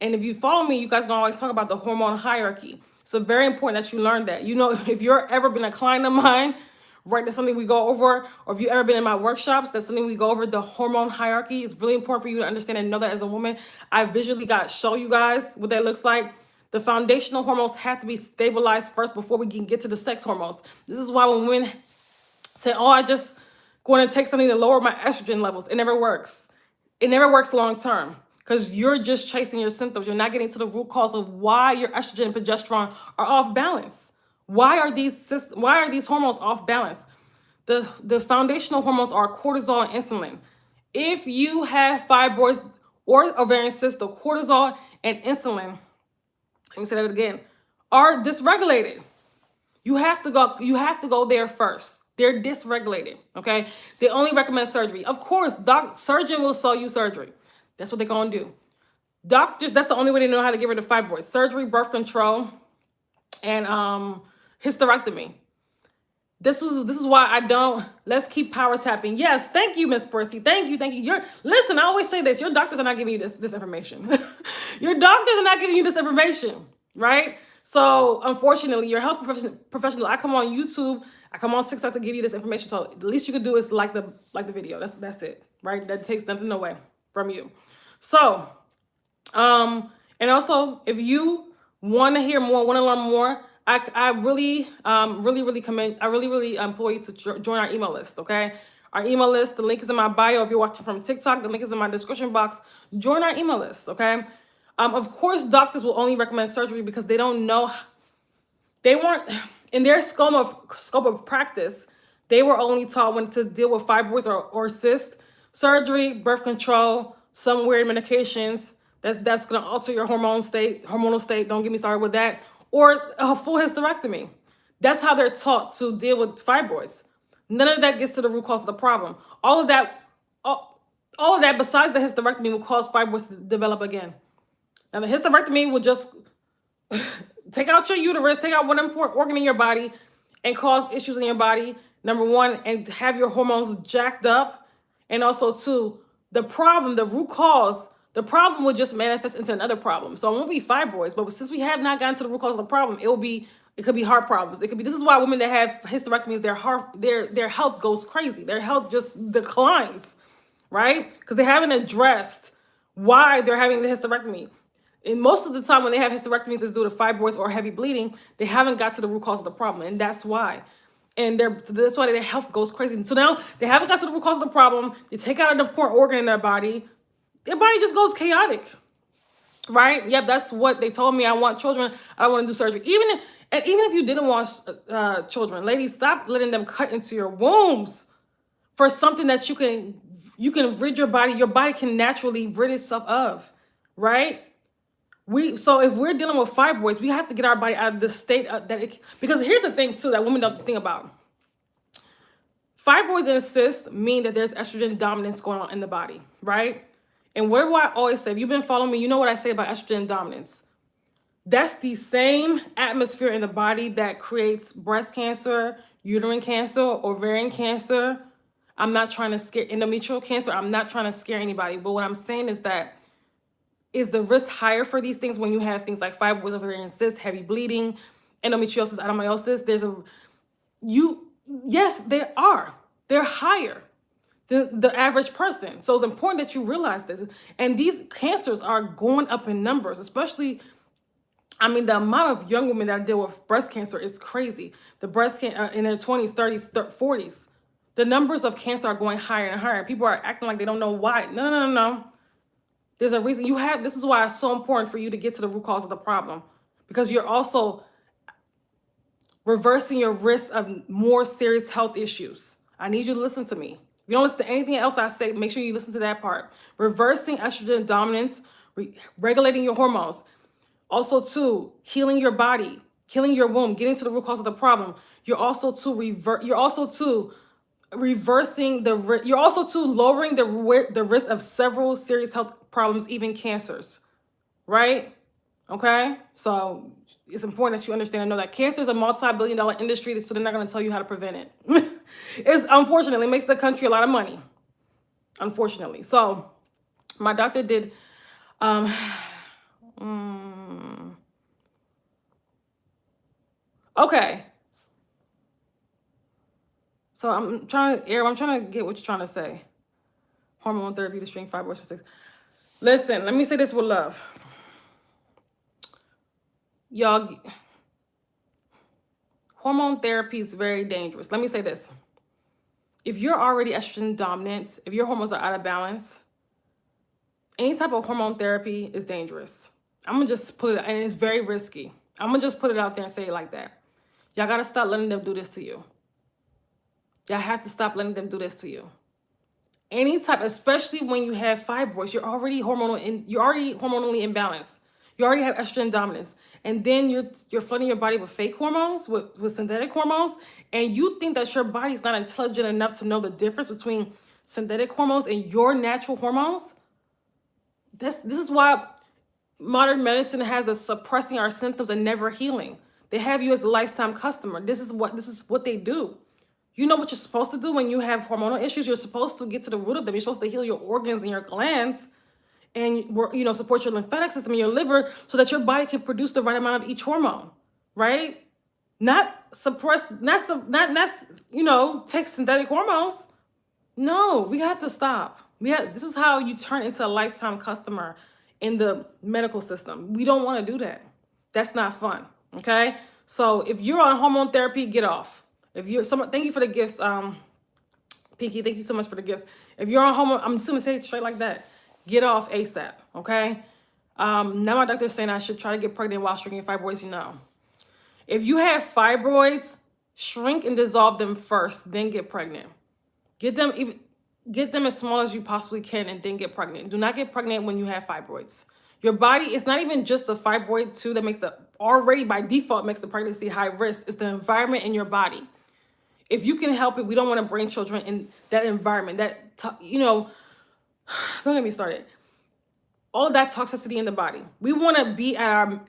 And if you follow me, you guys don't always talk about the hormone hierarchy. So very important that you learn that. You know, if you're ever been a client of mine, right, that's something we go over, or if you've ever been in my workshops, that's something we go over, the hormone hierarchy. It's really important for you to understand and know that as a woman. I visually show you guys what that looks like. The foundational hormones have to be stabilized first before we can get to the sex hormones. This is why when women say, oh, I just going to take something to lower my estrogen levels, it never works. It never works long term because you're just chasing your symptoms. You're not getting to the root cause of why your estrogen and progesterone are off balance. Why are these hormones off balance? The foundational hormones are cortisol and insulin. If you have fibroids or ovarian cysts, the cortisol and insulin, let me say that again, are dysregulated. You have to go there first. They're dysregulated, okay? They only recommend surgery. Of course, surgeon will sell you surgery. That's what they're gonna do. Doctors, that's the only way they know how to get rid of fibroids. Surgery, birth control, and hysterectomy. This is why I don't, let's keep power tapping. Yes, thank you, Miss Percy. Thank you. Listen, I always say this, your doctors are not giving you this information. Your doctors are not giving you this information, right? So unfortunately, your health professional, I come on YouTube, I come on TikTok to give you this information. So the least you can do is like the video. That's it, right? That takes nothing away from you. So, and also if you want to hear more, want to learn more, I really implore you to join our email list, okay? Our email list, the link is in my bio. If you're watching from TikTok, the link is in my description box. Join our email list, okay? Of course, doctors will only recommend surgery because they don't know, they weren't, in their scope of practice, they were only taught when to deal with fibroids or cysts, surgery, birth control, some weird medications, that's gonna alter your hormonal state, don't get me started with that, or a full hysterectomy. That's how they're taught to deal with fibroids. None of that gets to the root cause of the problem. All of that besides the hysterectomy will cause fibroids to develop again. Now the hysterectomy will just take out your uterus, take out one important organ in your body and cause issues in your body, number one, and have your hormones jacked up. And also two, the root cause, the problem will just manifest into another problem. So it won't be fibroids, but since we have not gotten to the root cause of the problem, it could be heart problems. This is why women that have hysterectomies, their health goes crazy. Their health just declines, right? Because they haven't addressed why they're having the hysterectomy. And most of the time when they have hysterectomies, it's due to fibroids or heavy bleeding. They haven't got to the root cause of the problem, and that's why. And that's why their health goes crazy. And so now they haven't got to the root cause of the problem. They take out an important organ in their body just goes chaotic, right? Yep, that's what they told me. I want children. I don't want to do surgery. Even if you didn't want children, ladies, stop letting them cut into your wombs for something that you can rid your body. Your body can naturally rid itself of, right? So if we're dealing with fibroids, we have to get our body out of the state because here's the thing too that women don't think about. Fibroids and cysts mean that there's estrogen dominance going on in the body, right? And what do I always say? If you've been following me, you know what I say about estrogen dominance. That's the same atmosphere in the body that creates breast cancer, uterine cancer, ovarian cancer. I'm not trying to scare endometrial cancer. I'm not trying to scare anybody. But what I'm saying is that is the risk higher for these things when you have things like fibroids, ovarian cysts, heavy bleeding, endometriosis, adenomyosis? Yes, they are. They're higher than the average person. So it's important that you realize this. And these cancers are going up in numbers, especially, I mean, the amount of young women that deal with breast cancer is crazy. The breast cancer in their 20s, 30s, 40s, the numbers of cancer are going higher and higher. People are acting like they don't know why. No. There's a reason this is why it's so important for you to get to the root cause of the problem, because you're also reversing your risk of more serious health issues. I need you to listen to me. If you don't listen to anything else I say, make sure you listen to that part. Reversing estrogen dominance, regulating your hormones. Also, too, healing your body, healing your womb, getting to the root cause of the problem. You're also lowering the risk of several serious health problems, even cancers, right? Okay, so it's important that you understand and know that cancer is a multi-billion-dollar industry, so they're not going to tell you how to prevent it. Unfortunately, it makes the country a lot of money, unfortunately. So my doctor did okay. So I'm trying to get what you're trying to say. Hormone therapy to shrink fibroids for 6. Listen, let me say this with love. Y'all, hormone therapy is very dangerous. Let me say this. If you're already estrogen dominant, if your hormones are out of balance, any type of hormone therapy is dangerous. I'm going to just put it, and it's very risky. I'm going to just put it out there and say it like that. Y'all got to stop letting them do this to you. Y'all have to stop letting them do this to you. Any type, especially when you have fibroids, you're already hormonally imbalanced. You already have estrogen dominance. And then you're flooding your body with fake hormones, with synthetic hormones, and you think that your body's not intelligent enough to know the difference between synthetic hormones and your natural hormones. This is why modern medicine has us suppressing our symptoms and never healing. They have you as a lifetime customer. This is what they do. You know what you're supposed to do when you have hormonal issues. You're supposed to get to the root of them. You're supposed to heal your organs and your glands, and support your lymphatic system and your liver so that your body can produce the right amount of each hormone, right? Not suppress, take synthetic hormones. No, we have to stop. This is how you turn into a lifetime customer in the medical system. We don't want to do that. That's not fun, okay? So if you're on hormone therapy, get off. Thank you for the gifts, Pinky. Thank you so much for the gifts. If you're on hormone, I'm just gonna say it straight like that. Get off ASAP, okay? Now my doctor is saying I should try to get pregnant while shrinking fibroids. If you have fibroids, shrink and dissolve them first, then get pregnant. Get them as small as you possibly can, and then get pregnant. Do not get pregnant when you have fibroids. Your body, it's not even just the fibroid too that makes already by default makes the pregnancy high risk. It's the environment in your body. If you can help it, we don't want to bring children in that environment. Don't get me started. All of that toxicity in the body. We want to be at our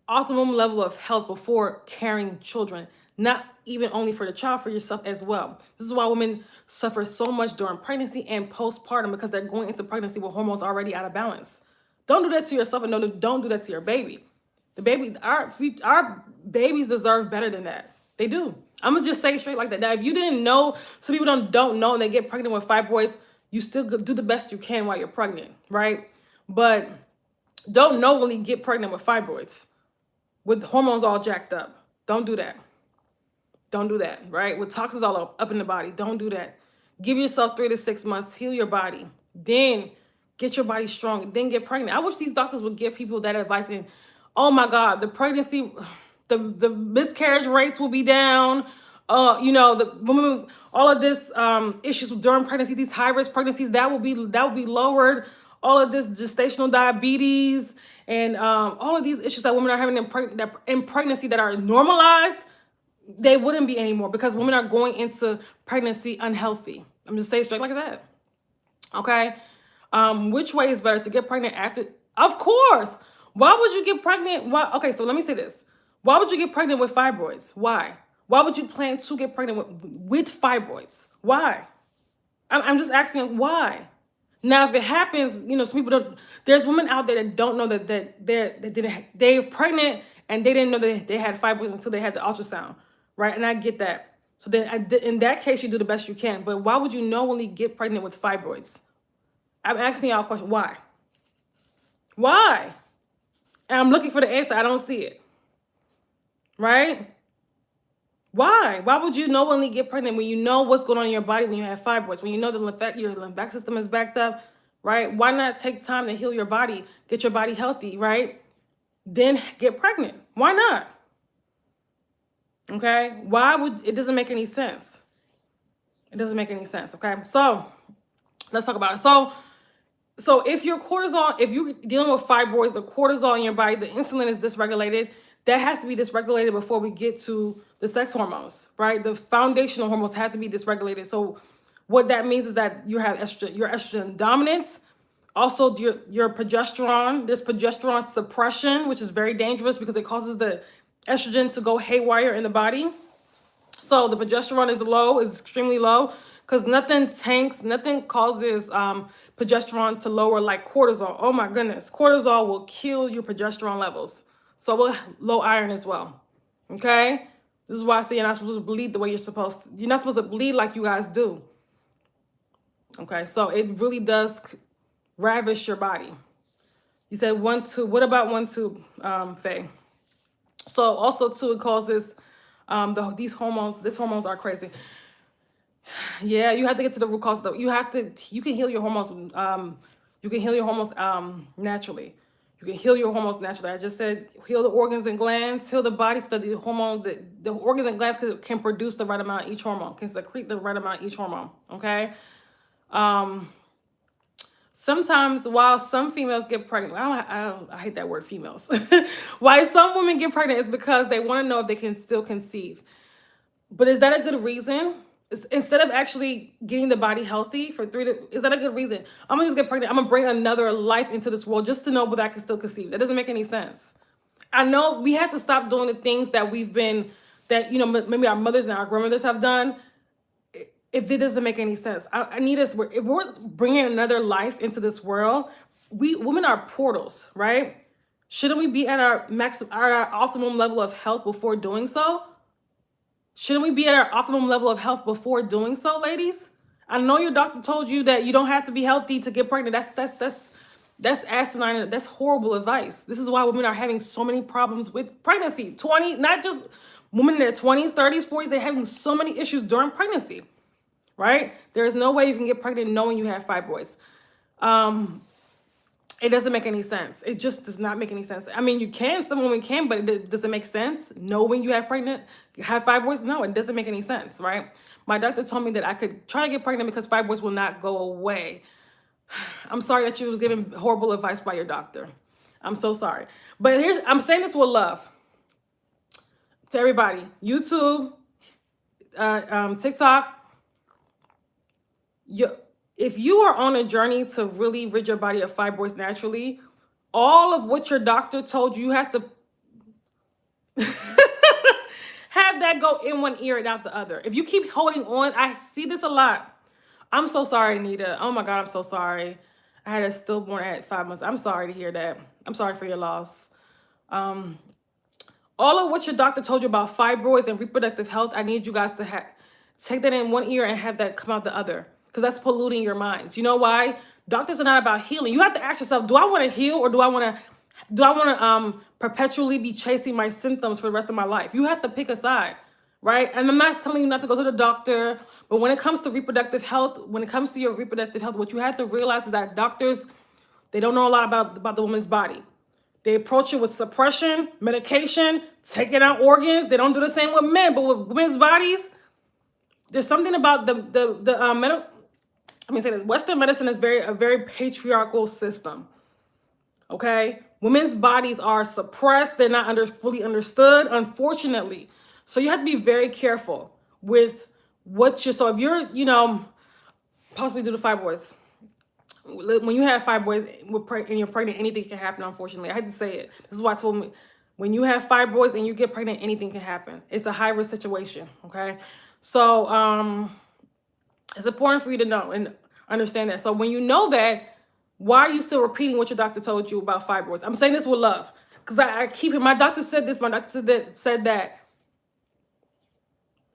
optimum level of health before carrying children. Not even only for the child, for yourself as well. This is why women suffer so much during pregnancy and postpartum, because they're going into pregnancy with hormones already out of balance. Don't do that to yourself, and don't do that to your baby. Our babies deserve better than that. They do. I'm gonna just say it straight like that. Now, if you didn't know, some people don't know, and they get pregnant with fibroids, you still do the best you can while you're pregnant, right? But don't knowingly get pregnant with fibroids, with hormones all jacked up. Don't do that. Don't do that, right? With toxins all up in the body. Don't do that. Give yourself 3 to 6 months, heal your body. Then get your body strong, then get pregnant. I wish these doctors would give people that advice. And oh my God, the pregnancy, the miscarriage rates will be down. The women, all of this issues during pregnancy, these high risk pregnancies, that will be lowered. All of this gestational diabetes and all of these issues that women are having in pregnancy that are normalized, they wouldn't be anymore because women are going into pregnancy unhealthy. I'm just saying straight like that. Okay. Which way is better, to get pregnant after? Of course. Why would you get pregnant? Why? Okay, so let me say this. Why would you get pregnant with fibroids? Why? Why would you plan to get pregnant with fibroids? Why? I'm just asking why. Now, if it happens, you know, some people don't. There's women out there that don't know that they're pregnant and they didn't know that they had fibroids until they had the ultrasound, right? And I get that. So then, in that case, you do the best you can. But why would you knowingly get pregnant with fibroids? I'm asking y'all a question. Why? Why? And I'm looking for the answer. I don't see it. Right? Why? Why would you knowingly get pregnant when you know what's going on in your body when you have fibroids, when you know your lymphatic system is backed up, right? Why not take time to heal your body, get your body healthy, right? Then get pregnant. Why not? Okay? Why would it doesn't make any sense? It doesn't make any sense. Okay? So let's talk about it. So if your cortisol, if you're dealing with fibroids, the cortisol in your body, the insulin is dysregulated. That has to be dysregulated before we get to the sex hormones, right? The foundational hormones have to be dysregulated. So what that means is that you have estrogen, your estrogen dominance, also your progesterone. There's progesterone suppression, which is very dangerous because it causes the estrogen to go haywire in the body. So the progesterone is low, is extremely low, because nothing causes progesterone to lower like cortisol. Oh my goodness, cortisol will kill your progesterone levels. So will low iron as well. Okay, this is why I say you're not supposed to bleed the way you're supposed to. You're not supposed to bleed like you guys do. Okay, so it really does ravish your body. You said 1 tube. What about 1 tube, Faye? So also too, it causes these hormones are crazy. Yeah, you have to get to the root cause though. You can heal your hormones. You can heal your hormones naturally. You can heal your hormones naturally. I just said heal the organs and glands, heal the body so that the hormone, the organs and glands can produce the right amount of each hormone, can secrete the right amount of each hormone. Okay. Sometimes while some females get pregnant, I hate that word females. Why some women get pregnant is because they want to know if they can still conceive. But is that a good reason? Instead of actually getting the body healthy is that a good reason? I'm gonna just get pregnant. I'm gonna bring another life into this world just to know whether I can still conceive. That doesn't make any sense. I know we have to stop doing the things that maybe our mothers and our grandmothers have done. If it doesn't make any sense, I need us. If we're bringing another life into this world, women are portals, right? Shouldn't we be at our optimum level of health before doing so? Shouldn't we be at our optimum level of health before doing so, ladies? I know your doctor told you that you don't have to be healthy to get pregnant. That's asinine. That's horrible advice. This is why women are having so many problems with pregnancy. Not just women in their 20s, 30s, 40s, they're having so many issues during pregnancy, right? There is no way you can get pregnant knowing you have fibroids. It doesn't make any sense. It just does not make any sense. I mean, some women can, but it doesn't make sense. Knowing you have fibroids, no, it doesn't make any sense, right? My doctor told me that I could try to get pregnant because fibroids will not go away. I'm sorry that you were given horrible advice by your doctor. I'm so sorry. But I'm saying this with love to everybody. YouTube, TikTok, if you are on a journey to really rid your body of fibroids naturally, all of what your doctor told you, you have to have that go in one ear and out the other. If you keep holding on, I see this a lot. I'm so sorry, Anita. Oh my God, I'm so sorry. I had a stillborn at 5 months. I'm sorry to hear that. I'm sorry for your loss. All of what your doctor told you about fibroids and reproductive health, I need you guys to take that in one ear and have that come out the other. Because that's polluting your minds. You know why? Doctors are not about healing. You have to ask yourself, do I want to heal or do I want to perpetually be chasing my symptoms for the rest of my life? You have to pick a side, right? And I'm not telling you not to go to the doctor, but when it comes to reproductive health, what you have to realize is that doctors, they don't know a lot about the woman's body. They approach it with suppression, medication, taking out organs. They don't do the same with men, but with women's bodies, there's something about Western medicine is a very patriarchal system. Okay, Women's bodies are suppressed. They're not fully understood, unfortunately. So you have to be very careful with what you're, so if you're, possibly due to fibroids, when you have fibroids and you're pregnant, anything can happen, unfortunately. I had to say it. This is why I told me, when you have fibroids and you get pregnant, anything can happen. It's a high-risk situation, okay? So it's important for you to know and understand that. So when you know that, why are you still repeating what your doctor told you about fibroids? I'm saying this with love, because I keep it. My doctor said this, my doctor said that.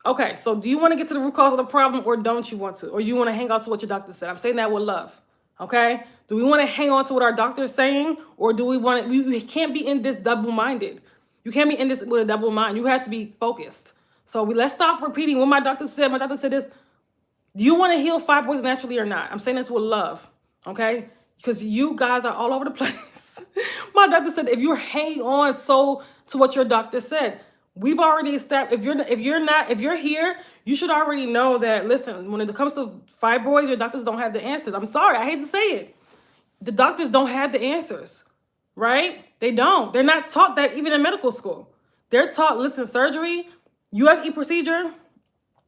Okay, so do you want to get to the root cause of the problem, or don't you want to? Or you want to hang on to what your doctor said? I'm saying that with love. Okay, do we want to hang on to what our doctor is saying, or do we want to? We can't be in this double-minded. You can't be in this with a double mind. You have to be focused. So let's stop repeating what my doctor said. My doctor said this. Do you want to heal fibroids naturally or not? I'm saying this with love, okay? Because you guys are all over the place. My doctor said if you're hanging on to what your doctor said, we've already established. If you're here, you should already know that. Listen, when it comes to fibroids, your doctors don't have the answers. I'm sorry, I hate to say it. The doctors don't have the answers, right? They don't. They're not taught that even in medical school. They're taught, listen, surgery, UFE procedure,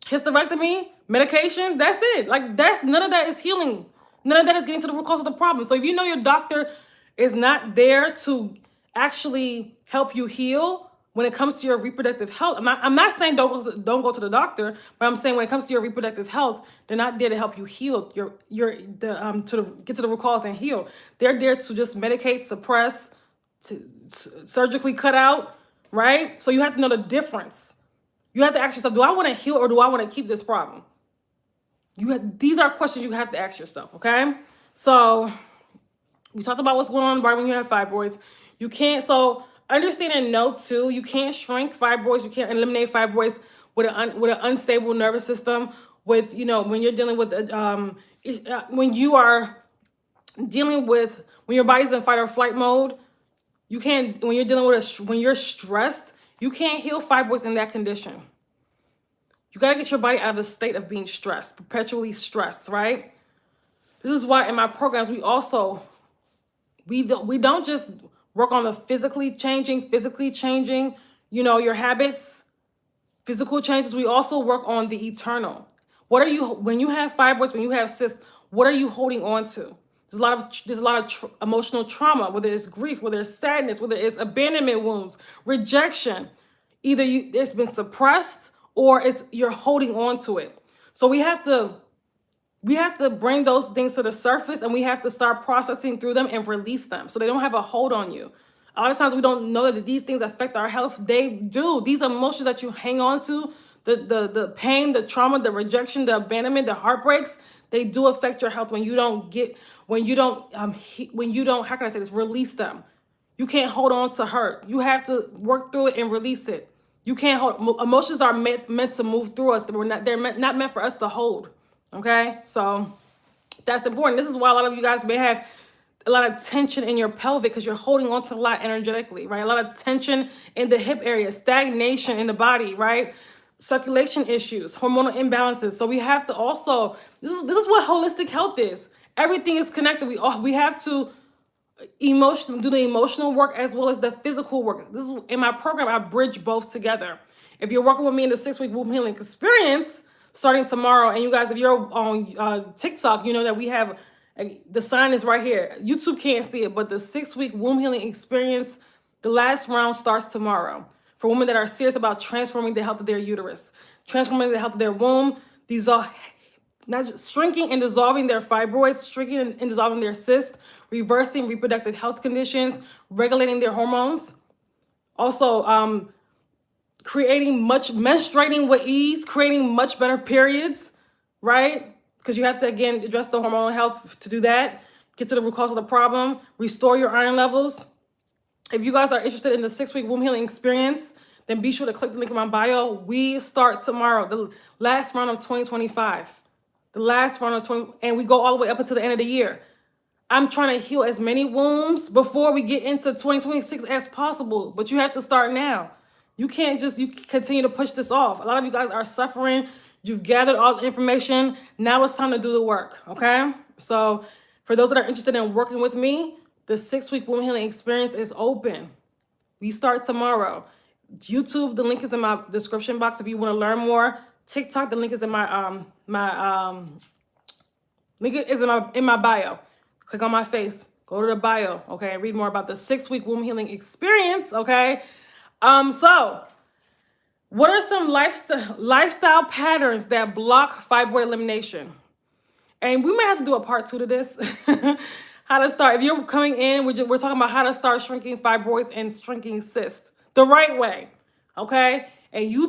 hysterectomy, medications. That's it. Like none of that is healing. None of that is getting to the root cause of the problem. So if you know your doctor is not there to actually help you heal when it comes to your reproductive health, I'm not saying don't go to the doctor, but I'm saying when it comes to your reproductive health, they're not there to help you heal to get to the root cause and heal. They're there to just medicate, suppress, to surgically cut out, right? So you have to know the difference. You have to ask yourself, do I want to heal or do I want to keep this problem? These are questions you have to ask yourself, okay? So we talked about what's going on in the body when you have fibroids. You can't, so understand and know too, you can't shrink fibroids, you can't eliminate fibroids with an unstable nervous system, with, when you're dealing with, when your body's in fight or flight mode, you can't, when you're stressed, you can't heal fibroids in that condition. You got to get your body out of a state of being stressed, perpetually stressed, right? This is why in my programs, we don't just work on the physically changing, your habits, physical changes. We also work on the eternal. When you have fibroids, when you have cysts, what are you holding on to? There's a lot of emotional trauma, whether it's grief, whether it's sadness, whether it's abandonment wounds, rejection. Either it's been suppressed or you're holding on to it. So we have to bring those things to the surface, and we have to start processing through them and release them so they don't have a hold on you. A lot of times we don't know that these things affect our health. They do. These emotions that you hang on to, the pain, the trauma, the rejection, the abandonment, the heartbreaks, they do affect your health when you don't, how can I say this, release them. You can't hold on to hurt. You have to work through it and release it. You can't hold, emotions are meant to move through us. They're not meant for us to hold. Okay, so that's important. This is why a lot of you guys may have a lot of tension in your pelvic, because you're holding on to a lot energetically, right? A lot of tension in the hip area, stagnation in the body, right? Circulation issues, hormonal imbalances. So we have to also, this is what holistic health is. Everything is connected. We have to do the emotional work as well as the physical work. This is in my program, I bridge both together. If you're working with me in the 6-week womb healing experience, starting tomorrow, and you guys, if you're on TikTok, you know that we have, the sign is right here. YouTube can't see it, but the 6-week womb healing experience, the last round starts tomorrow. For women that are serious about transforming the health of their uterus, transforming the health of their womb, these are not just shrinking and dissolving their fibroids, shrinking and dissolving their cysts, reversing reproductive health conditions, regulating their hormones. Also, menstruating with ease, creating much better periods, right? Because you have to, again, address the hormonal health to do that, get to the root cause of the problem, restore your iron levels. If you guys are interested in the 6-week womb healing experience, then be sure to click the link in my bio. We start tomorrow, the last round of 2025. The last round of 20, and we go all the way up until the end of the year. I'm trying to heal as many wombs before we get into 2026 as possible, but you have to start now. You can't just continue to push this off. A lot of you guys are suffering. You've gathered all the information. Now it's time to do the work, okay? So for those that are interested in working with me, The 6-week womb healing experience is open. We start tomorrow. YouTube, the link is in my description box if you want to learn more. TikTok, the link is in my link is in my bio. Click on my face. Go to the bio, okay, and read more about the 6-week womb healing experience, okay? So what are some lifestyle patterns that block fibroid elimination? And we may have to do a part 2 to this. How to start. If you're coming in, we're talking about how to start shrinking fibroids and shrinking cysts the right way, okay? And you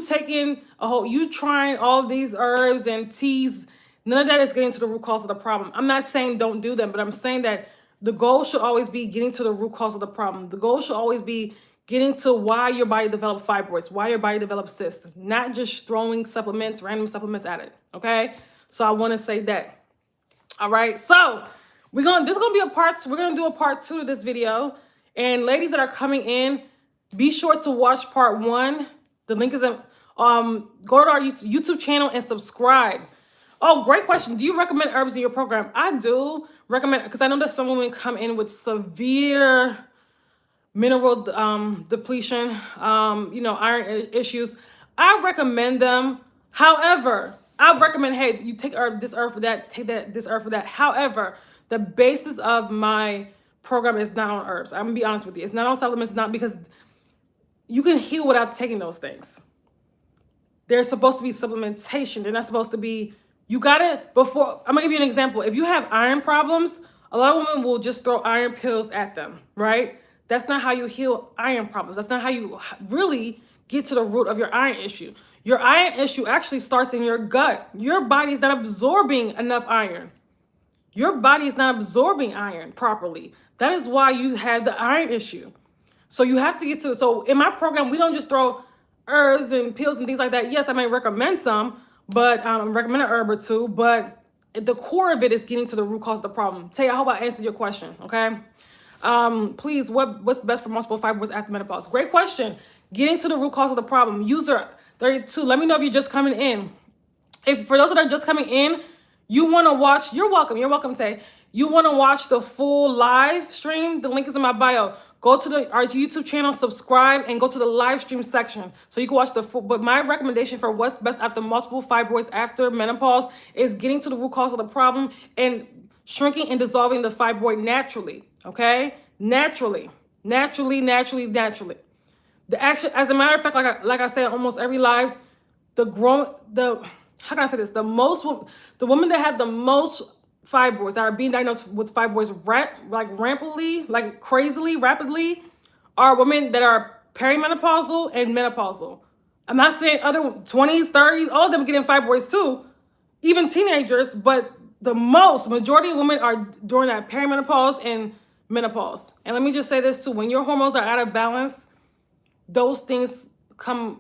trying all these herbs and teas, none of that is getting to the root cause of the problem. I'm not saying don't do them, but I'm saying that the goal should always be getting to the root cause of the problem. The goal should always be getting to why your body developed fibroids, why your body developed cysts, not just throwing supplements, random supplements at it, okay? So I want to say that. All right, so we're gonna do a part 2 of this video. And ladies that are coming in, be sure to watch part 1. The link is in, go to our YouTube channel and subscribe. Oh, great question. Do you recommend herbs in your program? I do recommend, because I know that some women come in with severe mineral depletion, iron issues. I recommend them. However, I recommend, hey, you take this herb for that, this herb for that. However, the basis of my program is not on herbs. I'm gonna be honest with you. It's not on supplements, not because you can heal without taking those things. There's supposed to be supplementation. They're not supposed to be, I'm gonna give you an example. If you have iron problems, a lot of women will just throw iron pills at them, right? That's not how you heal iron problems. That's not how you really get to the root of your iron issue. Your iron issue actually starts in your gut. Your body is not absorbing enough iron. Your body is not absorbing iron properly. That is why you have the iron issue. So you have to so in my program, we don't just throw herbs and pills and things like that. Yes, I may recommend some, but recommend an herb or two, but the core of it is getting to the root cause of the problem. Tay, I hope I answered your question, okay? Please, what's best for multiple fibroids after menopause? Great question. Getting to the root cause of the problem. User 32, let me know if you're just coming in. If for those that are just coming in, you want to watch, you're welcome, Tay. You want to watch the full live stream, the link is in my bio. Go to our YouTube channel, subscribe, and go to the live stream section so you can watch the full. But my recommendation for what's best after multiple fibroids after menopause is getting to the root cause of the problem and shrinking and dissolving the fibroid naturally, okay? Naturally. The action, as a matter of fact, like I say on almost every live, how can I say this? The women that have the most fibroids, that are being diagnosed with fibroids crazily, rapidly, are women that are perimenopausal and menopausal. I'm not saying other 20s, 30s, all of them getting fibroids too, even teenagers, but the majority of women are during that perimenopause and menopause. And let me just say this too, when your hormones are out of balance, those things, number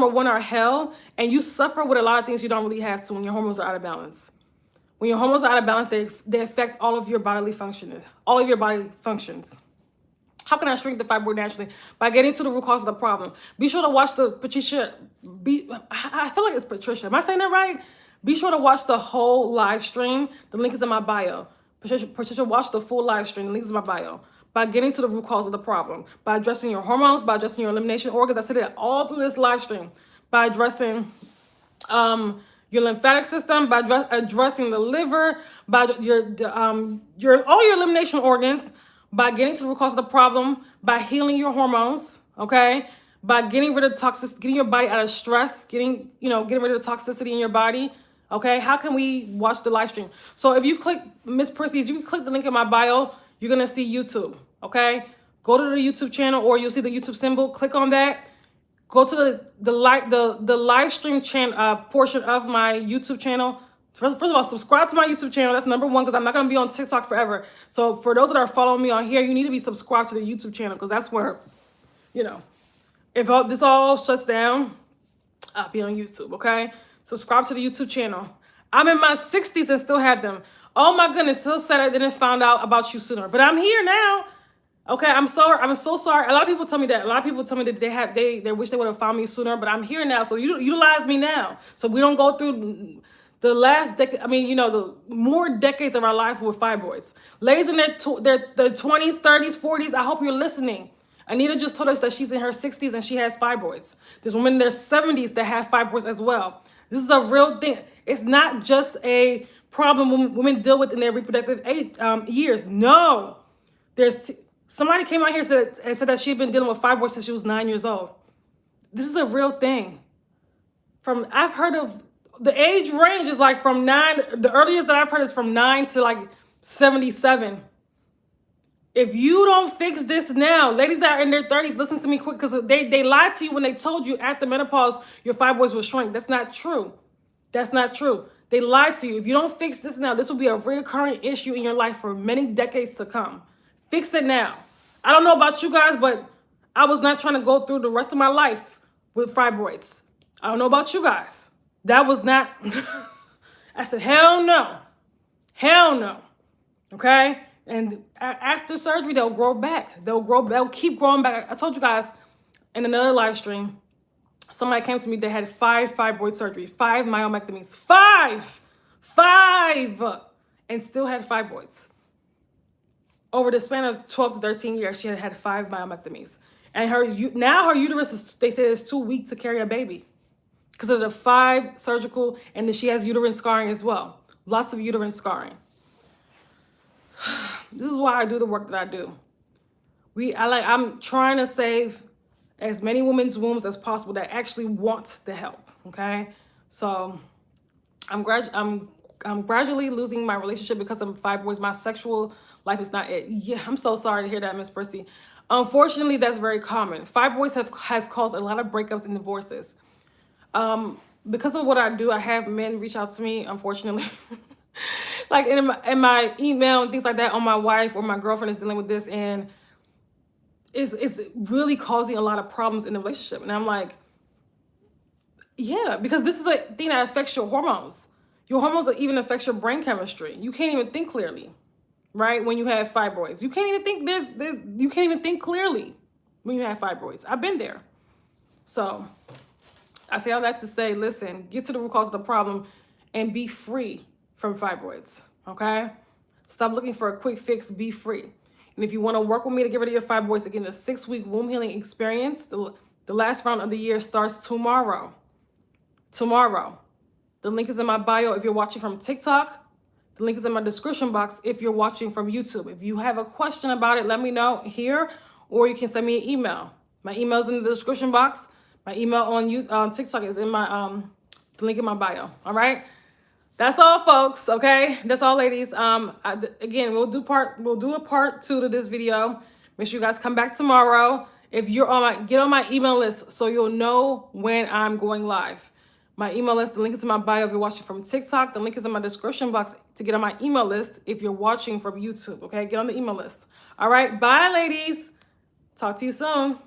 one, are hell, and you suffer with a lot of things you don't really have to when your hormones are out of balance. When your hormones are out of balance, they affect all of your bodily functions. How can I shrink the fibroid naturally? By getting to the root cause of the problem. Be sure to watch I feel like it's Patricia. Am I saying that right? Be sure to watch the whole live stream. The link is in my bio. Patricia, watch the full live stream. The link is in my bio. By getting to the root cause of the problem. By addressing your hormones, by addressing your elimination organs. I said it all through this live stream. By addressing your lymphatic system, by addressing the liver, by all your elimination organs, by getting to the root cause of the problem, by healing your hormones, okay? By getting rid of toxicity, getting your body out of stress, getting rid of the toxicity in your body, okay? How can we watch the live stream? So if you click Miss Percy's, you can click the link in my bio, you're gonna see YouTube, okay? Go to the YouTube channel, or you'll see the YouTube symbol, click on that. Go to the live stream portion of my YouTube channel. First of all, subscribe to my YouTube channel. That's number one, because I'm not going to be on TikTok forever. So for those that are following me on here, you need to be subscribed to the YouTube channel, because that's where, if this all shuts down, I'll be on YouTube, okay? Subscribe to the YouTube channel. I'm in my 60s and still have them. Oh my goodness, still said I didn't find out about you sooner. But I'm here now. Okay, I'm sorry. I'm so sorry. A lot of people tell me that. A lot of people tell me that they wish they would have found me sooner, but I'm here now. So utilize me now. So we don't go through the last decade, I mean, you know, the more decades of our life with fibroids. Ladies in their 20s, 30s, 40s, I hope you're listening. Anita just told us that she's in her 60s and she has fibroids. There's women in their 70s that have fibroids as well. This is a real thing. It's not just a problem women deal with in their reproductive years. No. Somebody came out here and said that she had been dealing with fibroids since she was 9 years old. This is a real thing. I've heard of the age range is like from 9. The earliest that I've heard is from 9 to like 77. If you don't fix this now, ladies that are in their 30s, listen to me quick, because they lied to you when they told you after menopause your fibroids will shrink. That's not true. That's not true. They lied to you. If you don't fix this now, this will be a recurring issue in your life for many decades to come. Fix it now. I don't know about you guys, but I was not trying to go through the rest of my life with fibroids. I don't know about you guys. That was not, I said, hell no. Hell no. Okay? And after surgery, they'll grow back. They'll keep growing back. I told you guys in another live stream, somebody came to me, they had 5 fibroid surgeries, 5 myomectomies, 5, and still had fibroids. Over the span of 12 to 13 years, she had 5 myomectomies. And now her uterus is, they say, is too weak to carry a baby because of the 5 surgical, and then she has uterine scarring as well. Lots of uterine scarring. This is why I do the work that I do. I'm trying to save as many women's wombs as possible that actually want the help. Okay, so I'm gradually losing my relationship because of fibroids. My sexual life is not it. Yeah, I'm so sorry to hear that, Miss Percy. Unfortunately, that's very common. Fibroids has caused a lot of breakups and divorces. Because of what I do, I have men reach out to me, unfortunately. Like in my email and things like that, on my wife or my girlfriend is dealing with this, and it's really causing a lot of problems in the relationship. And I'm like, yeah, because this is a thing that affects your hormones. Your hormones even affects your brain chemistry. You can't even think clearly, right? When you have fibroids, you can't even think you can't even think clearly when you have fibroids. I've been there. So I say all that to say, listen, get to the root cause of the problem and be free from fibroids, okay? Stop looking for a quick fix, be free. And if you want to work with me to get rid of your fibroids, again, the 6-week womb healing experience, the last round of the year starts tomorrow. Tomorrow. The link is in my bio if you're watching from TikTok. The link is in my description box if you're watching from YouTube. If you have a question about it, let me know here, or you can send me an email. My email is in the description box. My email on TikTok is in my the link in my bio. All right. That's all, folks. Okay, that's all, ladies. Again, we'll do a part 2 to this video. Make sure you guys come back tomorrow. If you're get on my email list so you'll know when I'm going live. My email list, the link is in my bio if you're watching from TikTok. The link is in my description box to get on my email list if you're watching from YouTube. Okay, get on the email list. All right, bye, ladies. Talk to you soon.